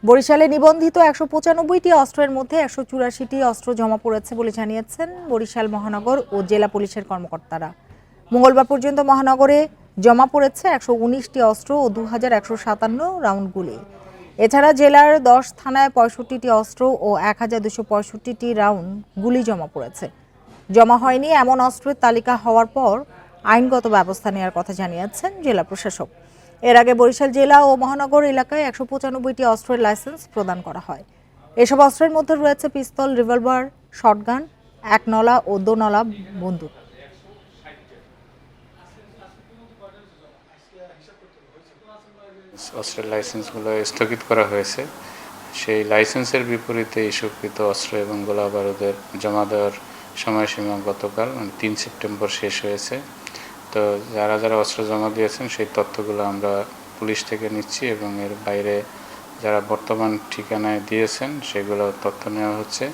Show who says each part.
Speaker 1: বরিশালে নিবন্ধিত ১৯৫টি অস্ত্রের মধ্যে ১৮৪টি অস্ত্র জমা পড়েছে বলে জানিয়েছেন বরিশাল মহানগর ও জেলা পুলিশের কর্মকর্তারা। মঙ্গলবার পর্যন্ত মহানগরে জমা পড়েছে ১১৯টি অস্ত্র ও ২১৫৭ রাউন্ড গুলি। এছাড়া জেলার ১০ থানায় ৬৫টি অস্ত্র ও ১২৬৫টি রাউন্ড গুলি জমা পড়েছে। জমা হয়নি এমন অস্ত্রের তালিকা হওয়ার পর আইনগত ব্যবস্থা নেওয়ার কথা জানিয়েছেন জেলা প্রশাসক। এর আগে বরিশাল জেলা ও মহানগর এলাকায় ১৯৫টি অস্ত্রের লাইসেন্স প্রদান করা হয়। এসব অস্ত্রের মধ্যে রয়েছে পিস্তল, রিভলভার, শটগান, একনলা ও দোনলা বন্দুক।
Speaker 2: অস্ত্রের লাইসেন্সগুলো স্থগিত করা হয়েছে। সেই লাইসেন্সের বিপরীতে ইস্যুকৃত অস্ত্র এবং গোলা বারুদের জমা দেওয়ার সময়সীমা গতকাল ৩ সেপ্টেম্বর শেষ হয়েছে। তো যারা অস্ত্র জমা দিয়েছেন সেই তথ্যগুলো আমরা পুলিশ থেকে নিচ্ছি এবং এর বাইরে যারা বর্তমান ঠিকানায় দিয়েছেন সেগুলো তথ্য নেওয়া হচ্ছে।